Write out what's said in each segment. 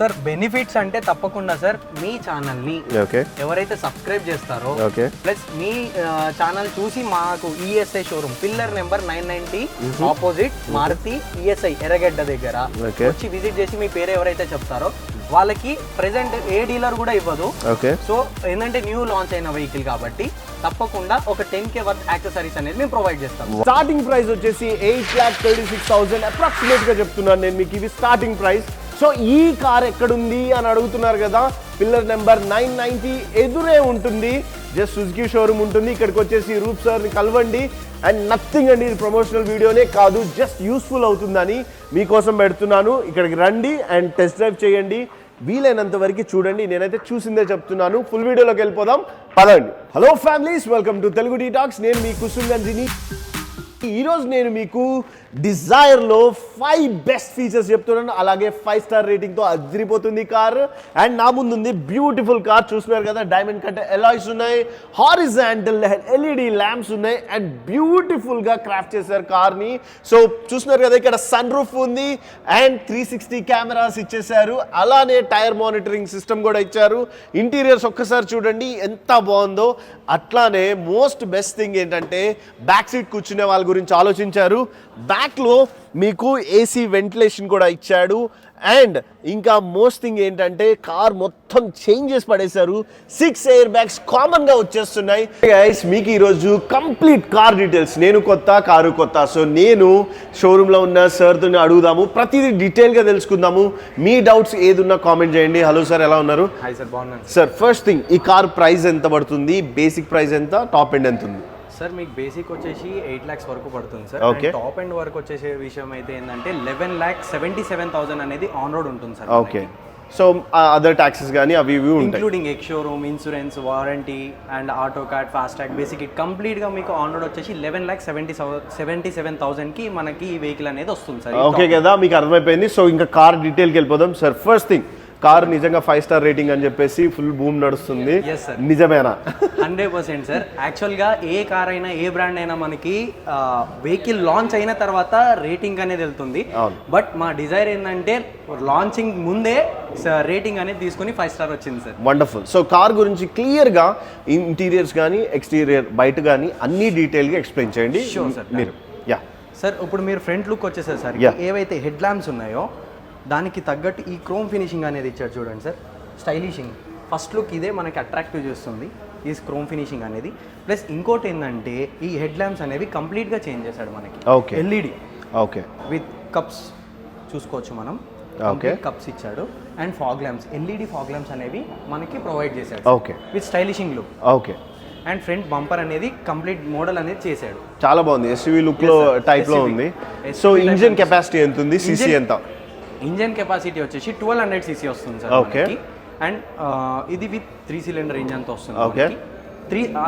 Sir benefits అంటే తప్పకుండా sir మీ channel ని ఎవరైతే సబ్స్క్రైబ్ చేస్తారో ప్లస్ మీ ఛానల్ చూసి మాకు ESI showroom pillar number 990 opposite Maruti ESI Erragadda దగ్గర వచ్చి విజిట్ చేసి మీ పేరు ఎవరైతే చెప్తారో వాళ్ళకి ప్రెసెంట్ ఏ డీలర్ కూడా ఇవ్వదు. సో ఏంటంటే న్యూ లాంచ్ అయిన వెహికల్ కాబట్టి తప్పకుండా ఒక 10K వర్త్ యాక్సెసరీస్ అనేది మేము ప్రొవైడ్ చేస్తాం. స్టార్టింగ్ ప్రైస్ వచ్చేసి 8,36,000 అప్రాక్సిమేట్ గా చెప్తున్నాను నేను మీకు. ఇది స్టార్టింగ్ ప్రైస్. సో ఈ కార్ ఎక్కడుంది అని అడుగుతున్నారు కదా, పిల్లర్ నెంబర్ 990 ఎదురే ఉంటుంది. జస్ట్ సుజుకి షోరూమ్ ఉంటుంది. ఇక్కడికి వచ్చేసి రూప్ సార్ని కలవండి. అండ్ నథింగ్ అండి, ఇది ప్రమోషనల్ వీడియోనే కాదు, జస్ట్ యూస్ఫుల్ అవుతుందని మీకోసం పెడుతున్నాను. ఇక్కడికి రండి అండ్ టెస్ట్ డ్రైవ్ చేయండి, వీలైనంత వరకు చూడండి. నేనైతే చూసిందే చెప్తున్నాను. ఫుల్ వీడియోలోకి వెళ్ళిపోదాం, పదండి. Hello families, welcome to Telugu tea talks. నేను మీ కుసుంగంజిని. ఈరోజు నేను మీకు డిజైర్లో 5 బెస్ట్ ఫీచర్స్ చెప్తున్నాను. అలాగే 5 స్టార్ రేటింగ్తో అదిరిపోతుంది కార్. అండ్ నా ముందు ఉంది బ్యూటిఫుల్ కార్, చూస్తున్నారు కదా, డైమండ్ కట్ ఎలాయ్స్ ఉన్నాయి, హారిజాంటల్ ఎల్ఈడి ల్యాంప్స్ ఉన్నాయి అండ్ బ్యూటిఫుల్గా క్రాఫ్ట్ చేశారు కార్ని. సో చూస్తున్నారు కదా, ఇక్కడ సన్ రూఫ్ ఉంది అండ్ 360 కెమెరాస్ ఇచ్చేసారు. అలానే టైర్ మానిటరింగ్ సిస్టమ్ కూడా ఇచ్చారు. ఇంటీరియర్స్ ఒక్కసారి చూడండి ఎంత బాగుందో. అట్లానే మోస్ట్ బెస్ట్ థింగ్ ఏంటంటే బ్యాక్ సీట్ కూర్చునే వాళ్ళ గురించి ఆలోచించారు. బ్యాక్లో మీకు ఏసీ వెంటిలేషన్ కూడా ఇచ్చాడు. అండ్ ఇంకా మోస్ట్ థింగ్ ఏంటంటే కార్ మొత్తం చేంజ్ చేసి పడేశారు. 6 ఎయిర్ బ్యాగ్స్ కామన్గా వచ్చేస్తున్నాయి. గైస్, మీకు ఈరోజు కంప్లీట్ కార్ డీటెయిల్స్, నేను కొత్త, కారు కొత్త. సో నేను షోరూంలో ఉన్న సార్తో అడుగుదాము, ప్రతిదీ డీటెయిల్గా తెలుసుకుందాము. మీ డౌట్స్ ఏదున్నా కామెంట్ చేయండి. హలో సార్, ఎలా ఉన్నారు? హాయ్ సార్, బాగున్నాను సార్. ఫస్ట్ థింగ్, ఈ కార్ ప్రైస్ ఎంత పడుతుంది? బేసిక్ ప్రైస్ ఎంత, టాప్ ఎండ్ ఎంత ఉంది? సార్ మీకు బేసిక్ వచ్చేసి 8 lakhs వరకు పడుతుంది సార్. టాప్ ఎండ్ వరకు వచ్చేసే విషయం అయితే ఏంటంటే 11,77,000 అనేది ఆన్ రోడ్ ఉంటుంది sir. Okay. So other taxes కానీ అవి ఇవి ఉంటాయి, including ex showroom, insurance, warranty and auto card, fast tag, basic complete గా మీకు ఆన్ రోడ్ వచ్చేసి 11,77,000 కి మనకి ఈ వెహికల్ అనేది వస్తుంది సార్. ఓకే కదా, మీకు అర్థమైపోయింది. సో ఇంకా కార్ డీటెయిల్కి వెళ్ళిపోదాం సార్. ఫస్ట్ థింగ్, కార్ నిజంగా 5 స్టార్ రేటింగ్ అని చెప్పేసి ఫుల్ బూమ్ నడుస్తుంది, నిజమేనా? 100% సార్. యాక్చువల్గా ఏ కార్ అయినా, ఏ బ్రాండ్ అయినా మనకి వెహికల్ లాంచ్ అయిన తర్వాత రేటింగ్ అనేది వెళ్తుంది. బట్ మా డిజైర్ ఏంటంటే లాంచింగ్ ముందే రేటింగ్ అనేది తీసుకుని 5 స్టార్ వచ్చింది సార్. వండర్ఫుల్. సో కార్ గురించి క్లియర్గా ఇంటీరియర్స్ కానీ ఎక్స్టీరియర్ బయట కానీ అన్ని డీటెయిల్గా ఎక్స్ప్లెయిన్ చేయండి మీరు. యా సార్, ఇప్పుడు మీరు ఫ్రంట్ లుక్ వచ్చేసరికి ఏవైతే హెడ్ ల్యాంప్స్ ఉన్నాయో దానికి తగ్గట్టు ఈ క్రోమ్ ఫినిషింగ్ అనేది ఇచ్చాడు చూడండి సార్. స్టైలిషింగ్ ఫస్ట్ లుక్ ఇదే మనకి అట్రాక్టివ్ చేస్తుంది, ఈ క్రోమ్ ఫినిషింగ్ అనేది. ప్లస్ ఇంకోటి ఏంటంటే ఈ హెడ్ ల్యాంప్స్ అనేవి కంప్లీట్గా చేంజ్ చేశాడు మనకి. Okay. LED okay with cups చూసుకోవచ్చు మనం. ఓకే. కప్స్ ఇచ్చాడు and fog lamps, LED fog lamps అనేవి మనకి ప్రొవైడ్ చేశాడు. Okay. With stylishing look. Okay. And front bumper అనేది కంప్లీట్ మోడల్ అనేది చేశాడు. చాలా బాగుంది, ఎస్యూవీ లుక్ లో టైప్ లో ఉంది. సో ఇంజిన్ కెపాసిటీ ఎంత ఉంది, సీసీ ఎంత? ఇంజన్ కెపాసిటీ వచ్చేసి 1200 cc వస్తుంది సార్ మనకి. అండ్ ఇది విత్ 3 cylinder ఇంజన్తో వస్తుంది. ఓకే.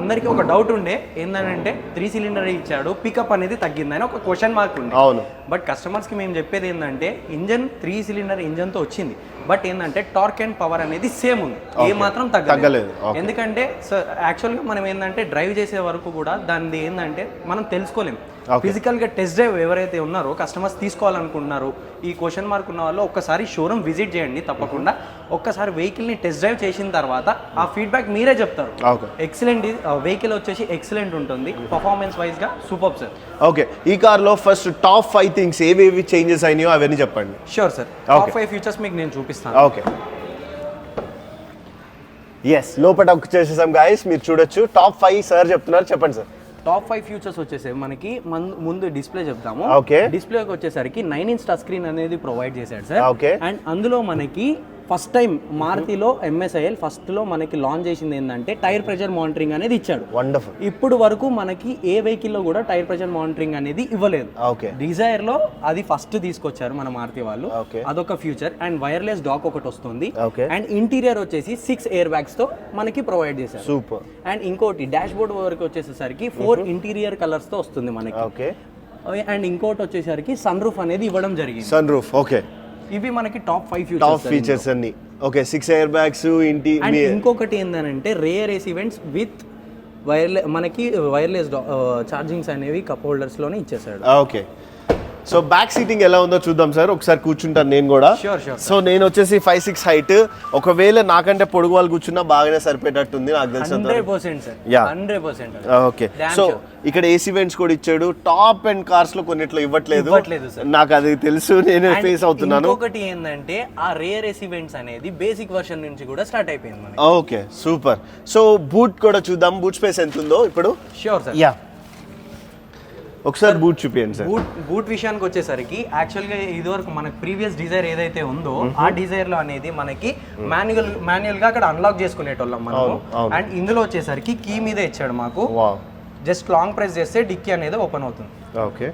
అందరికీ ఒక డౌట్ ఉండే ఏంటంటే 3 cylinder ఇచ్చాడు, పికప్ అనేది తగ్గిందని ఒక క్వశ్చన్ మార్క్ ఉంది. అవును. బట్ కస్టమర్స్కి మేము చెప్పేది ఏంటంటే ఇంజన్ 3 cylinder ఇంజన్తో వచ్చింది, బట్ ఏంటంటే టార్క్ అండ్ పవర్ అనేది సేమ్ ఉంది, ఏ మాత్రం తగ్గలేదు. ఎందుకంటే యాక్చువల్గా మనం ఏంటంటే డ్రైవ్ చేసే వరకు కూడా దాన్ని ఏంటంటే మనం తెలుసుకోలేము. ఫిజికల్గా టెస్ట్ డ్రైవ్ ఎవరైతే ఉన్నారో కస్టమర్స్ తీసుకోవాలనుకుంటున్నారు, ఈ క్వశ్చన్ మార్క్ ఉన్న వాళ్ళు ఒక్కసారి షోరూమ్ విజిట్ చేయండి తప్పకుండా. ఒక్కసారి వెహికల్ని టెస్ట్ డ్రైవ్ చేసిన తర్వాత ఆ ఫీడ్బ్యాక్ మీరే చెప్తారు. ఎక్సలెంట్ వెహికల్ వచ్చేసి ఎక్సలెంట్ ఉంటుంది, పర్ఫార్మెన్స్ వైజ్గా సూపర్ సార్. ఓకే. ఈ కార్లో ఫస్ట్ టాప్ 5 థింగ్స్ ఏవేవి చేంజెస్ అయినాయో అవన్నీ చెప్పండి. Sure sir. టాప్ 5 ఫీచర్స్ మీకు నేను చూపిస్తాను. ఓకే. ఎస్, లోపల వచ్చేసేసాం గాయస్, మీరు చూడొచ్చు. టాప్ 5 సార్ చెప్తున్నారు, చెప్పండి సార్. టాప్ 5 ఫ్యూచర్స్ వచ్చేసి మనకి ముందు డిస్ప్లే చెప్తాము. ఓకే. డిస్ప్లేకి వచ్చేసరికి 9-inch టచ్ స్క్రీన్ అనేది ప్రొవైడ్ చేశాడు సార్. ఓకే. అండ్ అందులో మనకి ఫస్ట్ టైం మారుతిలో MSIL ఫస్ట్ లో మనకి లాంచ్ చేసింది ఏంటంటే టైర్ ప్రెషర్ మానిటరింగ్ అనేది ఇచ్చాడు. వండర్ఫుల్. ఇప్పుడు వరకు మనకి ఏ వెహికల్ లో కూడా టైర్ ప్రెషర్ మానిటరింగ్ అనేది ఇవ్వలేదు. ఓకే. డిజైర్ లో అది ఫస్ట్ తీసుకొచ్చారు మన మారుతి వాళ్ళు. అదొక ఫ్యూచర్. అండ్ వైర్లెస్ డాక్ ఒకటి వస్తుంది. అండ్ ఇంటీరియర్ వచ్చేసి 6 ఎయిర్ బ్యాగ్స్ తో మనకి ప్రొవైడ్ చేశారు. సూపర్. అండ్ ఇంకోటి డాష్ బోర్డ్ వరకు వచ్చేసరికి 4 ఇంటీరియర్ కలర్స్ తో వస్తుంది మనకి. ఓకే. అండ్ ఇంకోటి వచ్చేసరికి సన్ రూఫ్ అనేది ఇవ్వడం జరిగింది. Sunroof. ఓకే. ఇవి మనకి టాప్ 5 ఫీచర్స్ అన్ని. ఓకే. 6 air bags. ఇంకొకటి ఏంటంటే రేర్ ఏసీ ఈవెంట్స్ విత్ మనకి వైర్లెస్ ఛార్జింగ్స్ అనేవి కప్ హోల్డర్స్ లోనే ఇచ్చేసాడు. ఓకే. సో బ్యాక్ సీటింగ్ ఎలా ఉందో చూద్దాం సార్, ఒకసారి కూర్చుంటాను నేను కూడా. Sure, sure. సో నేను వచ్చేసి 5'6" హైట్, ఒకవేళ నాకంటే పొడుగు వాళ్ళు కూర్చున్నా బాగానే సరిపోయేటట్టుంది నాకు తెలిసినంత. 100% సార్. Yeah. 100%. ఓకే, సో ఇక్కడ ఏసీ వెంట్స్ కూడా ఇచ్చాడు. టాప్ అండ్ కార్స్ లో కొన్నిట్లో ఇవ్వట్లేదు సార్. నాకు అది తెలుసు, నేను ఫేస్ అవుతున్నాను. ఇంకొకటి ఏంటంటే ఆ రేర్ ఈవెంట్స్ అనేది బేసిక్ వర్షన్ నుంచి కూడా స్టార్ట్ అయిపోయింది మనకి. Okay super. సో బూట్ కూడా చూద్దాం, బూట్ స్పేస్ ఎంత ఉందో ఇప్పుడు. Sure sir. యా, ఒకసారి బూట్ చూపియండి సార్. బూట్ విషయానికి వచ్చేసరికి యాక్చువల్గా ఇదివరకు మనకి ప్రీవియస్ డిజైర్ ఏదైతే ఉందో ఆ డిజైర్ లో అనేది మనకి మాన్యువల్ గా అక్కడ అన్లాక్ చేసుకునేటోళ్ళం మనం. అండ్ ఇందులో వచ్చేసరికి కీ మీద ఇచ్చాడు మాకు. జస్ట్ లాంగ్ ప్రెస్ చేస్తే డిక్కీ అనేది ఓపెన్ అవుతుంది. ఓకే,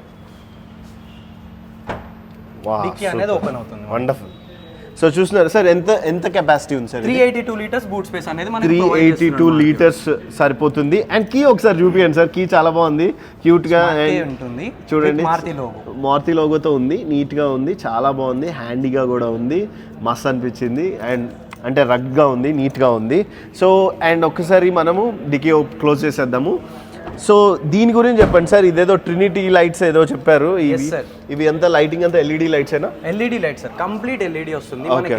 డిక్కీ అనేది ఓపెన్ అవుతుంది. వండర్ఫుల్. సో చూస్తున్నారు సార్, ఎంత కెపాసిటీ ఉంది సార్? 382 లీటర్స్ బూట్ స్పేస్ అనేది మనకి 382 లీటర్స్ సరిపోతుంది. అండ్ కీ ఒకసారి చూపియండి సార్, కీ చాలా బాగుంది, క్యూట్ గా ఉంటుంది. చూడండి, మారుతి లోగోతో ఉంది, నీట్ గా ఉంది, చాలా బాగుంది, హ్యాండీగా కూడా ఉంది, మస్త్ అనిపించింది. అండ్ అంటే రగ్గా ఉంది, నీట్ గా ఉంది. సో అండ్ ఒక్కసారి మనము డికీ క్లోజ్ చేసేద్దాము. సో దీని గురించి చెప్పండి సార్, ఇదేదో ట్రినిటీ లైట్స్ ఏదో చెప్పారు, ఇవి ఎంత లైటింగ్ అంతా ఎల్ఈడి లైట్స్ అయినా? LED lights sir, complete LED వస్తుంది మనకి.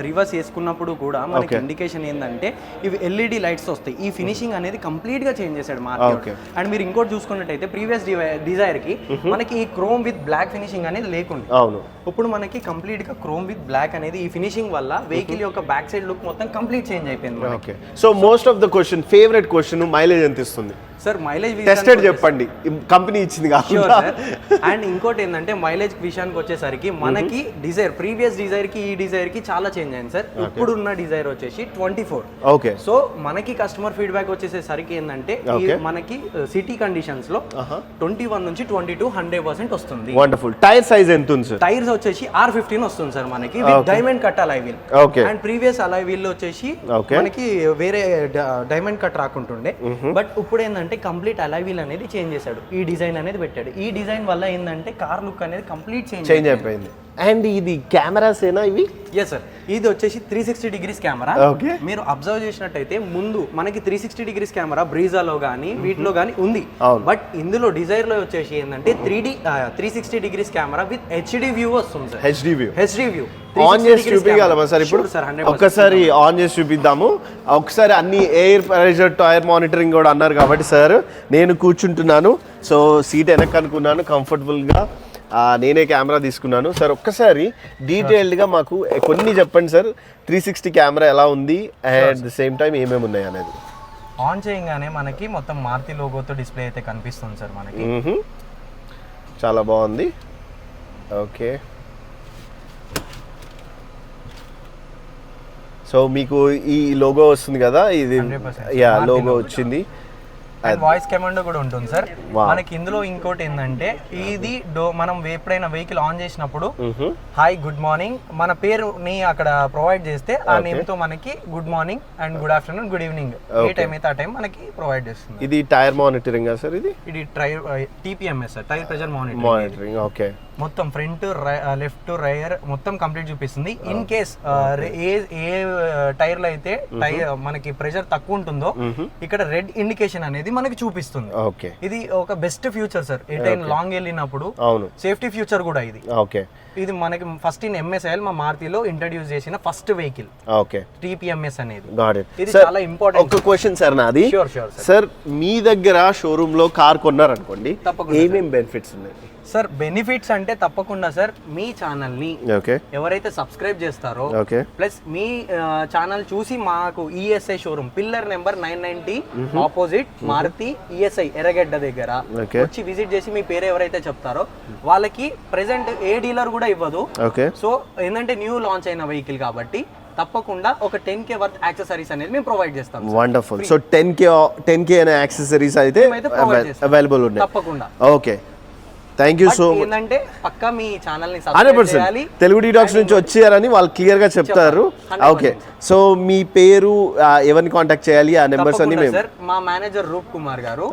రివర్స్ వేసుకున్నప్పుడు కూడా మనకి ఇండికేషన్ ఏంటంటే ఇవి ఎల్ఈడి లైట్స్ వస్తాయి. ఈ ఫినిషింగ్ అనేది కంప్లీట్ గా చేంజ్ చేశాడు మార్కెట్. అండ్ మీరు ఇంకోటి చూసుకున్నట్టయితే ప్రీవియస్ డిజైర్ కి మనకి ఈ క్రోమ్ విత్ బ్లాక్ ఫినిషింగ్ అనేది లేకుండా, అవును, ఇప్పుడు మనకి కంప్లీట్ గా క్రోమ్ విత్ బ్లాక్ అనేది ఈ ఫినిషింగ్ వల్ల వెహికల్ యొక్క బ్యాక్ సైడ్ లుక్ మొత్తం కంప్లీట్ చేంజ్ అయిపోయింది. Okay, so most of the question, favourite question, mileage ఎంత ఇస్తుంది సార్? మైలేజ్ టెస్టెడ్ చెప్పండి, కంపెనీ ఇచ్చింది కాకుండా. అండ్ ఇంకోటి ఏంటంటే మైలేజ్ విషయానికి వచ్చేసరికి మనకి డిజైర్, ప్రీవియస్ డిజైర్ కి ఈ డిజైర్ కి చాలా చేంజ్ అయింది సార్. ఇప్పుడున్న డిజైర్ వచ్చేసి 24. ఓకే, సో మనకి కస్టమర్ ఫీడ్బ్యాక్ వచ్చేసరికి ఏంటంటే మనకి సిటీ కండిషన్స్ లో 21 నుంచి 22 100% వస్తుంది. వండర్ఫుల్. టైర్ సైజ్ ఎంత ఉంది సార్? టైర్స్ వచ్చేసి R15 వస్తుంది సార్ మనకి, diamond cut alloy wheel. And previous alloy wheel వచ్చేసి మనకి వేరే డైమండ్ కట్ రాకుంటుండే, బట్ ఇప్పుడు ఏంటంటే కంప్లీట్ అలాయ్ వీల్ అనేది చేంజ్ చేశాడు, ఈ డిజైన్ అనేది పెట్టాడు. ఈ డిజైన్ వల్ల ఏంటంటే కార్ లుక్ అనేది కంప్లీట్ చేంజ్ అయిపోయింది. అండ్ ఇది కెమెరాస్ ఏనా ఇవి? ఎస్ సార్, ఇది వచ్చేసి 360 డిగ్రీస్ కెమెరా. మీరు అబ్జర్వ్ చేసినట్టయితే ముందు మనకి 360 డిగ్రీస్ కెమెరా బ్రీజాలో కానీ వీటిలో కానీ ఉంది, బట్ ఇందులో డిజైర్ లో వచ్చేసి ఏంటంటే 360 degrees camera with HD view వస్తుంది సార్. హెచ్డి వ్యూ ఆన్ చేసి చూపించాలమ్మా సార్ ఇప్పుడు? ఒక్కసారి ఆన్ చేసి చూపిద్దాము. ఒకసారి అన్ని ఎయిర్ ప్రెషర్, టైర్ మానిటరింగ్ కూడా అన్నారు కాబట్టి సార్ నేను కూర్చుంటున్నాను. సో సీట్ వెనక్కి అనుకున్నాను, కంఫర్టబుల్గా నేనే కెమెరా తీసుకున్నాను. సార్ ఒక్కసారి డీటెయిల్డ్గా మాకు కొన్ని చెప్పండి సార్, 360 కెమెరా ఎలా ఉంది అండ్ ద సేమ్ టైం ఏమేమి ఉన్నాయి అనేది. ఆన్ చేయగానే మనకి మొత్తం మారుతి లోగోతో డిస్ప్లే అయితే కనిపిస్తుంది సార్ మనకి. చాలా బాగుంది. ఓకే, సో మీకు ఈ లోగో వస్తుంది కదా, ఇది యా లోగో వచ్చింది. వాయిస్ కమాండ్ కూడా ఉంటుంది సార్ మనకి. ఇందులో ఇంకోటి ఏంటంటే ఇది మనం ఎప్పుడైనా వెహికల్ ఆన్ చేసినప్పుడు హాయ్ గుడ్ మార్నింగ్ మన పేరుని అక్కడ ప్రొవైడ్ చేస్తే ఆ నేమ్ తో మనకి good morning and good afternoon, good evening ఏ టైం అయితే ఆ టైం మనకి ప్రొవైడ్ చేస్తుంది. ఇది టైర్ మానిటరింగ్ సార్? ఇది TPMS sir, tyre pressure monitoring. Okay, మొత్తం ఫ్రంట్, లెఫ్ట్, రైర్ మొత్తం కంప్లీట్ చూపిస్తుంది. ఇన్ కేస్ ఏ టైర్ లో అయితే మనకి ప్రెషర్ తక్కువ ఉంటుందో ఇక్కడ రెడ్ ఇండికేషన్ అనేది మనకి చూపిస్తుంది. ఓకే, ఇది ఒక బెస్ట్ ఫ్యూచర్ సార్. ఏ టైం లాంగ్ వెళ్ళినప్పుడు సేఫ్టీ ఫ్యూచర్ కూడా ఇది. ఓకే, ఇది మనకి ఫస్ట్ ఇన్ MSIL మా మారుతిలో ఇంట్రడ్యూస్ చేసిన ఫస్ట్ వెహికల్. ఓకే, TPMS అనేది. ఇది చాలా ఇంపార్టెంట్. ఒక క్వశ్చన్ సార్ నాది. సార్ మీ దగ్గర షోరూమ్ లో కార్ కొన్నారనుకోండి, ఏమేం బెనిఫిట్స్ ఉన్నాయి సార్? బెనిఫిట్స్ అంటే తప్పకుండా సార్ మీ ఛానల్ ని ఎవరైతే సబ్స్క్రైబ్ చేస్తారో, ప్లస్ మీ ఛానల్ చూసి మాకు ESI showroom pillar number 990 opposite Maruti ESI Erragadda దగ్గర వచ్చి విజిట్ చేసి మీ పేరు ఎవరైతే చెప్తారో వాళ్ళకి ప్రెసెంట్ ఏ డీలర్ కూడా ఇవ్వదు. సో ఏంటంటే న్యూ లాంచ్ అయిన వెహికల్ కాబట్టి తప్పకుండా ఒక 10K వర్త్ యాక్సెసరీస్ అనేది మేము ప్రొవైడ్ చేస్తాం. వండర్ఫుల్. సో 10K అనే యాక్సెసరీస్ అయితే అవైలబుల్ ఉన్నాయి తప్పకుండా. Okay, thank you so much. ఏంటంటే పక్కా మీ ఛానల్ ని సబ్స్క్రైబ్ చేయాలి. తెలుగు డీటాక్స్ నుంచి వచ్చారని వాళ్ళు క్లియర్ గా చెప్తారు. ఓకే, సో మీ పేరు, ఎవరిని కాంటాక్ట్ చేయాలి, ఆ నెంబర్స్ అన్ని మేము. సార్ మా మేనేజర్ రూప్ కుమార్ గారు,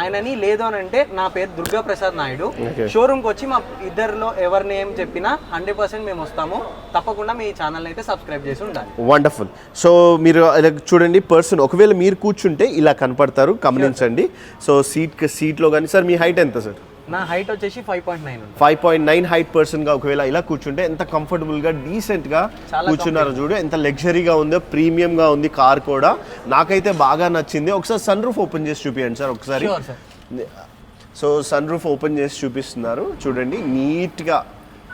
ఆయనని లేదు అని అంటే నా పేరు దుర్గా ప్రసాద్ నాయుడు. షోరూమ్ కి వచ్చి మా ఇద్దరిలో ఎవరిని ఏం చెప్పినా 100% మేము వస్తాము. తప్పకుండా మీ ఛానల్ అయితే సబ్స్క్రైబ్ చేసి ఉండాలి. వండర్ఫుల్. సో మీరు చూడండి, పర్సన్ ఒకవేళ మీరు కూర్చుంటే ఇలా కనపడతారు, గమనించండి. సో సీట్ లో కానీ. సార్ మీ హైట్ ఎంత సార్? నా హైట్ వచ్చేసి 5.9 ఉంది. 5.9 హైట్ పర్సన్ గా ఒకవేళ ఇలా కూర్చుంటే ఎంత కంఫర్టబుల్ గా డీసెంట్ గా కూర్చున్నారో చూడు, ఎంత లగ్జరీగా ఉందో, ప్రీమియం గా ఉంది కార్ కూడా. నాకైతే బాగా నచ్చింది. ఒకసారి సన్ రూఫ్ ఓపెన్ చేసి చూపించండి సార్ ఒకసారి. సో సన్ రూఫ్ ఓపెన్ చేసి చూపిస్తున్నారు చూడండి, నీట్ గా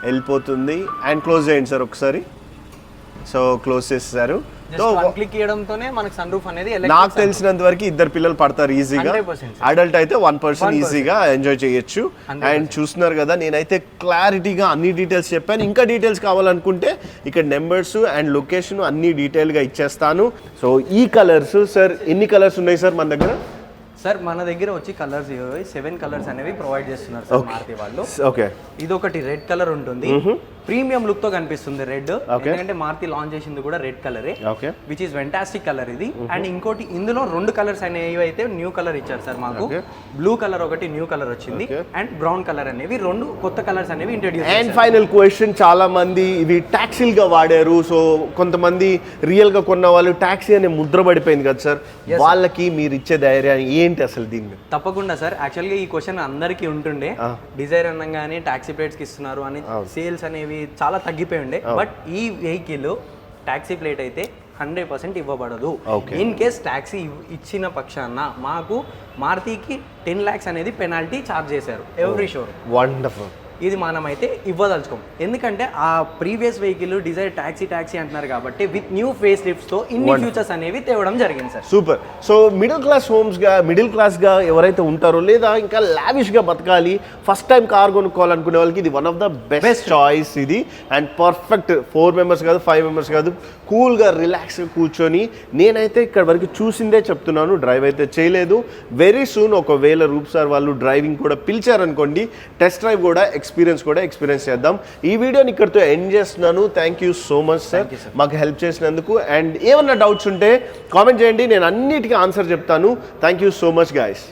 వెళ్ళిపోతుంది. అండ్ క్లోజ్ చేయండి సార్ ఒకసారి. సో క్లోజ్ చేసేసారు. క్లిక్ చేయడంతోనే మనకి సన్ రూఫ్ అనేది నాకు తెలిసినంత వరకు ఇద్దరు పిల్లలు పడతారు ఈజీగా. అడల్ట్ అయితే 1 పర్సన్ ఈజీగా ఎంజాయ్ చేయొచ్చు. అండ్ చూస్తున్నారు కదా, నేనైతే క్లారిటీగా అన్ని డీటెయిల్స్ చెప్పాను. ఇంకా డీటెయిల్స్ కావాలనుకుంటే ఇక్కడ నెంబర్స్ అండ్ లొకేషన్ అన్ని డీటెయిల్గా ఇచ్చేస్తాను. సో ఈ కలర్స్ సార్, ఎన్ని కలర్స్ ఉన్నాయి సార్ మన దగ్గర? సార్ మన దగ్గర వచ్చి కలర్స్ 7 కలర్స్ అనేవి ప్రొవైడ్ చేస్తున్నారు సార్ మారుతి వాళ్ళు. ఓకే, ఇది ఒకటి రెడ్ కలర్ ఉంటుంది, ప్రీమియం లుక్ తో కనిపిస్తుంది రెడ్. ఎందుకంటే మారుతి లాంచ్ చేసింది కూడా రెడ్ కలరే, విచ్ ఇస్ ఫెంటాస్టిక్ కలర్ ఇది. అండ్ ఇంకోటి ఇందులో 2 కలర్స్ అనేవి అయితే న్యూ కలర్ ఇచ్చారు సార్ మాకు. బ్లూ కలర్ ఒకటి న్యూ కలర్ వచ్చింది, అండ్ బ్రౌన్ కలర్ అనేవి 2 కొత్త కలర్స్ అనేవి ఇంట్రడ్యూస్. అండ్ ఫైనల్ క్వశ్చన్, చాలా మంది ఇవి టాక్సీలుగా వాడారు. సో కొంతమంది రియల్ గా కొన్న వాళ్ళు టాక్సీ అనే ముద్ర పడిపోయింది కదా సార్, వాళ్ళకి మీరు ఇచ్చే ధైర్యం ఏంటి అసలు దీన్ని? తప్పకుండా సార్, యాక్చువల్గా ఈ క్వశ్చన్ అందరికీ ఉంటుండే. డిజైర్ అనగానే టాక్సీ ప్లేట్స్ కి ఇస్తున్నారు అని సేల్స్ అనేవి చాలా తగ్గిపోయి ఉండే. బట్ ఈ వెహికల్ టాక్సీ ప్లేట్ అయితే 100% ఇవ్వబడదు. ఇన్ కేస్ టాక్సీ ఇచ్చిన పక్షాన మాకు మారుతికి 10 lakhs అనేది పెనాల్టీ ఛార్జ్ చేశారు ఎవ్రీ షోర్. వండర్ఫుల్. ఇది మనమైతే ఇవ్వదలుచుకోం, ఎందుకంటే ఆ ప్రీవియస్ వెహికల్ డిజైర్ టాక్సీ అంటున్నారు కాబట్టి విత్ న్యూ ఫేస్ లిఫ్ట్స్ తో ఇన్ని ఫ్యూచర్స్ అనేవి తేవడం జరిగింది sir. Super. So middle class గా ఎవరైతే ఉంటారో, లేదా ఇంకా లావిష్ గా బతకాలి, ఫస్ట్ టైం కార్ కొనుక్కోవాలనుకునే వాళ్ళకి ఇది one of the best choice ఇది. అండ్ పర్ఫెక్ట్ 4 members కాదు, 5 members కాదు, కూల్ గా రిలాక్స్ గా కూర్చొని. నేనైతే ఇక్కడ వరకు చూసిందే చెప్తున్నాను, డ్రైవ్ అయితే చేయలేదు. వెరీ సూన్ ఒకవేళ రూప్ సార్ వాళ్ళు డ్రైవింగ్ కూడా పిలిచారనుకోండి, టెస్ట్ డ్రైవ్ కూడా ఎక్స్పీరియన్స్ చేద్దాం. ఈ వీడియోని ఇక్కడితో ఎండ్ చేస్తున్నాను. Thank you so much sir మాకు హెల్ప్ చేసినందుకు. అండ్ ఏమన్నా డౌట్స్ ఉంటే కామెంట్ చేయండి, నేను అన్నిటికీ ఆన్సర్ చెప్తాను. Thank you so much guys.